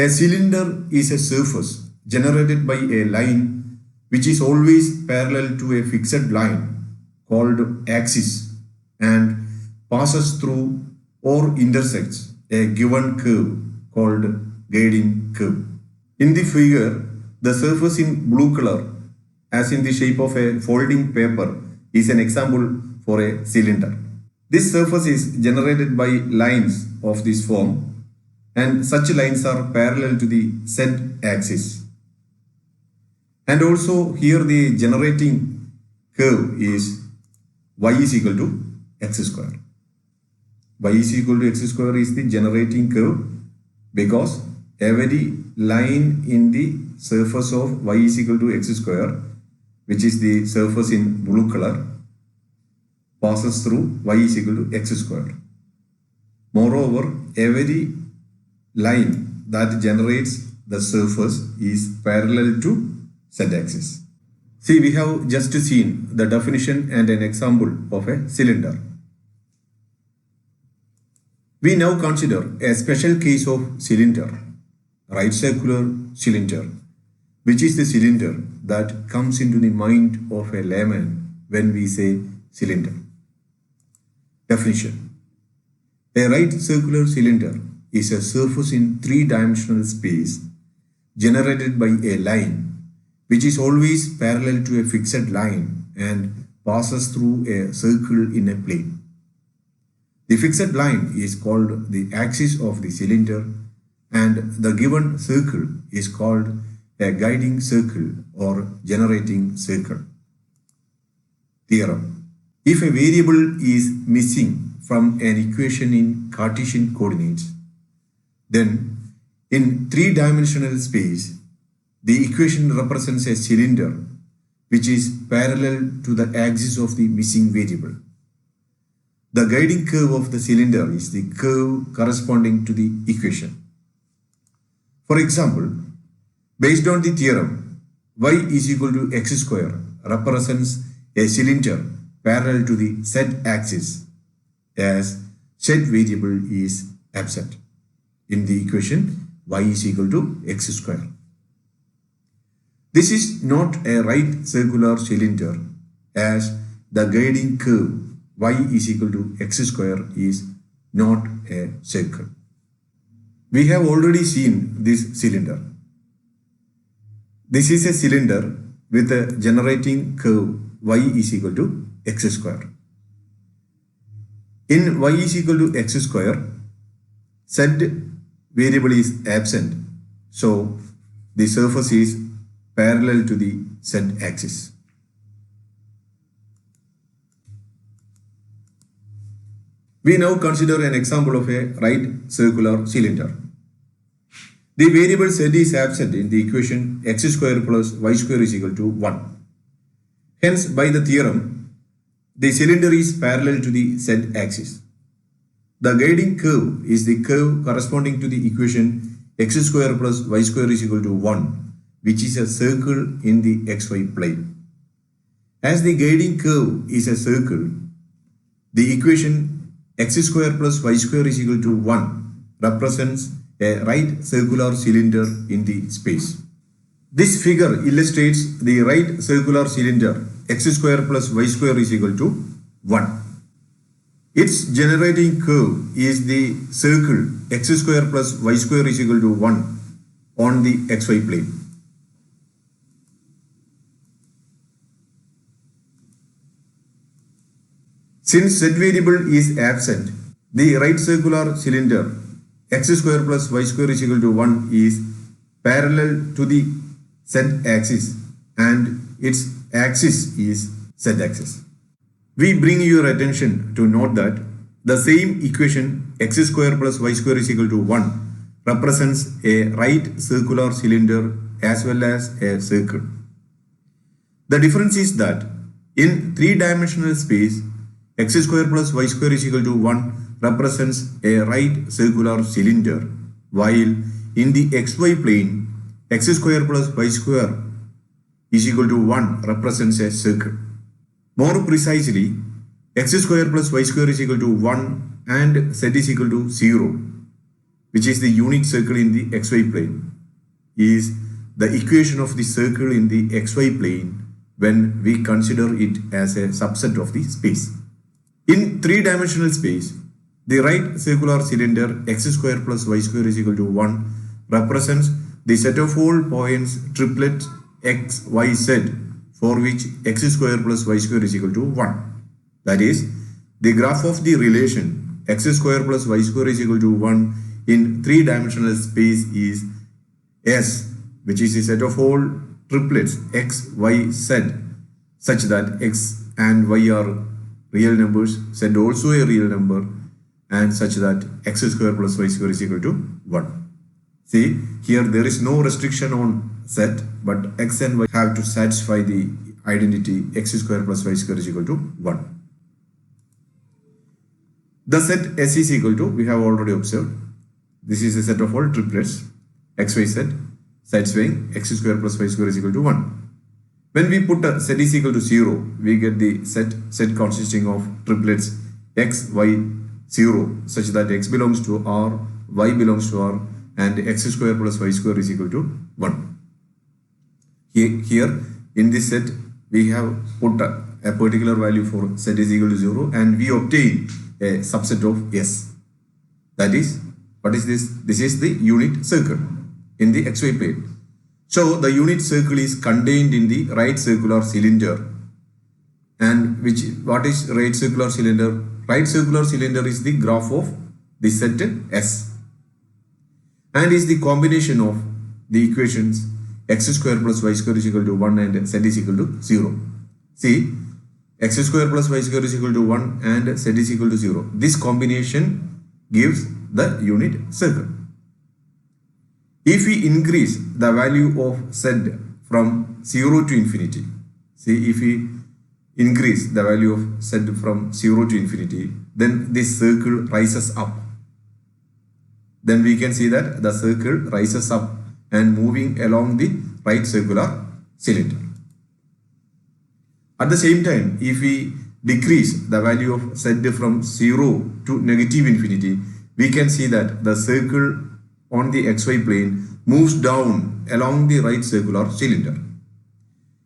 A cylinder is a surface generated by a line which is always parallel to a fixed line called axis and passes through or intersects a given curve called guiding curve. In the figure, the surface in blue color, as in the shape of a folding paper, is an example for a cylinder. This surface is generated by lines of this form, and such lines are parallel to the z-axis. And also here the generating curve is y is equal to x square. Y is equal to x square is the generating curve because every line in the surface of y is equal to x square, which is the surface in blue color, passes through y is equal to x square. Moreover, every line that generates the surface is parallel to z-axis. See, we have just seen the definition and an example of a cylinder. We now consider a special case of cylinder, right circular cylinder, which is the cylinder that comes into the mind of a layman when we say cylinder. Definition: a right circular cylinder is a surface in three-dimensional space generated by a line which is always parallel to a fixed line and passes through a circle in a plane. The fixed line is called the axis of the cylinder and the given circle is called a guiding circle or generating circle. Theorem: if a variable is missing from an equation in Cartesian coordinates, then in three-dimensional space, the equation represents a cylinder which is parallel to the axis of the missing variable. The guiding curve of the cylinder is the curve corresponding to the equation. For example, based on the theorem, y is equal to x square represents a cylinder parallel to the z-axis as z variable is absent. In the equation, y is equal to x square. This is not a right circular cylinder as the guiding curve y is equal to x square is not a circle. We have already seen this cylinder. This is a cylinder with a generating curve y is equal to x square. In y is equal to x square, z variable is absent, so the surface is parallel to the z-axis. We now consider an example of a right circular cylinder. The variable z is absent in the equation x square plus y square is equal to 1. Hence, by the theorem, the cylinder is parallel to the z-axis. The guiding curve is the curve corresponding to the equation x square plus y square is equal to 1, which is a circle in the xy plane. As the guiding curve is a circle, the equation x square plus y square is equal to 1 represents a right circular cylinder in the space. This figure illustrates the right circular cylinder x square plus y square is equal to 1. Its generating curve is the circle x square plus y square is equal to 1 on the xy plane. Since z variable is absent, the right circular cylinder x square plus y square is equal to 1 is parallel to the z-axis and its axis is z-axis. We bring your attention to note that the same equation x square plus y square is equal to 1 represents a right circular cylinder as well as a circle. The difference is that in three-dimensional space, x square plus y square is equal to 1 represents a right circular cylinder, while in the xy plane, x square plus y square is equal to 1 represents a circle. More precisely, x square plus y square is equal to 1 and z is equal to 0. which is the unit circle in the xy plane, is the equation of the circle in the xy plane when we consider it as a subset of the space. In three-dimensional space, the right circular cylinder x square plus y square is equal to 1 represents the set of all points triplet x, y, z for which x square plus y square is equal to 1. That is, the graph of the relation x square plus y square is equal to 1 in three-dimensional space is S, which is the set of all triplets x, y, z such that x and y are real numbers, z also a real number, and such that x square plus y square is equal to 1. See, here there is no restriction on z, but x and y have to satisfy the identity x square plus y square is equal to 1. The set S is equal to, we have already observed, this is a set of all triplets x, y, z satisfying x square plus y square is equal to 1. When we put a z is equal to 0, we get the set consisting of triplets x, y, 0 such that x belongs to R, y belongs to R, and x square plus y square is equal to 1. Here in this set we have put a particular value for z is equal to 0 and we obtain a subset of S. That is, what is this? This is the unit circle in the xy plane. So the unit circle is contained in the right circular cylinder. And what is right circular cylinder? Right circular cylinder is the graph of the set S and is the combination of the equations x square plus y square is equal to 1 and z is equal to 0. See, x square plus y square is equal to 1 and z is equal to 0. This combination gives the unit circle. If we increase the value of z from 0 to infinity, see, if we increase the value of z from 0 to infinity, then this circle rises up. Then we can see that the circle rises up and moving along the right circular cylinder. At the same time, if we decrease the value of z from 0 to negative infinity, we can see that the circle on the xy plane moves down along the right circular cylinder.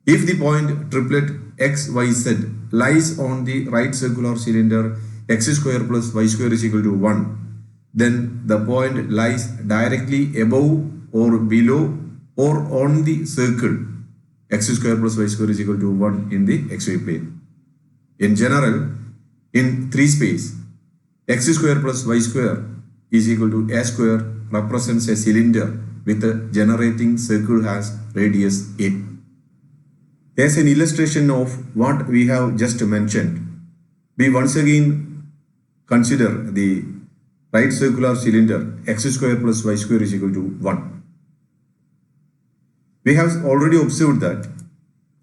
If the point triplet x, y, z lies on the right circular cylinder x square plus y square is equal to 1, then the point lies directly above or below or on the circle x square plus y square is equal to 1 in the xy plane. In general, in 3 space, x square plus y square is equal to a square represents a cylinder with a generating circle has radius a. As an illustration of what we have just mentioned, we once again consider the right circular cylinder x square plus y square is equal to 1. We have already observed that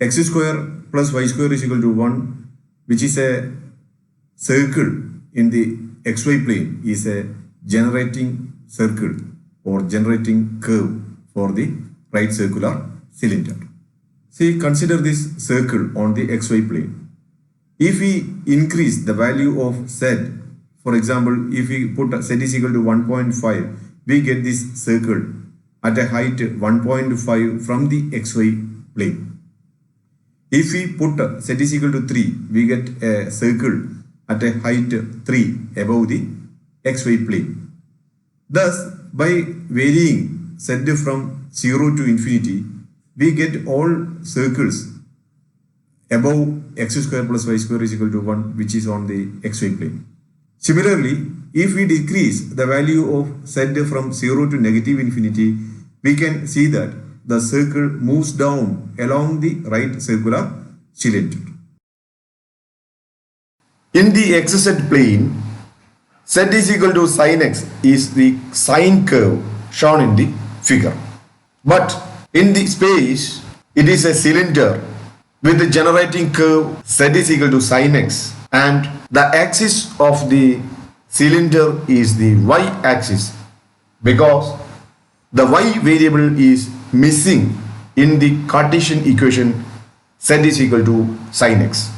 x square plus y square is equal to 1, which is a circle in the xy plane, is a generating circle or generating curve for the right circular cylinder. See, consider this circle on the xy plane. If we increase the value of z, for example, if we put z is equal to 1.5, we get this circle at a height 1.5 from the xy plane. If we put z is equal to 3, we get a circle at a height 3 above the xy plane. Thus, by varying z from 0 to infinity, we get all circles above x square plus y square is equal to 1, which is on the xy plane. Similarly, if we decrease the value of z from 0 to negative infinity, we can see that the circle moves down along the right circular cylinder. In the xz plane, z is equal to sin x is the sine curve shown in the figure. But in the space, it is a cylinder with the generating curve z is equal to sin x, and the axis of the cylinder is the y-axis because the y variable is missing in the Cartesian equation z is equal to sin x.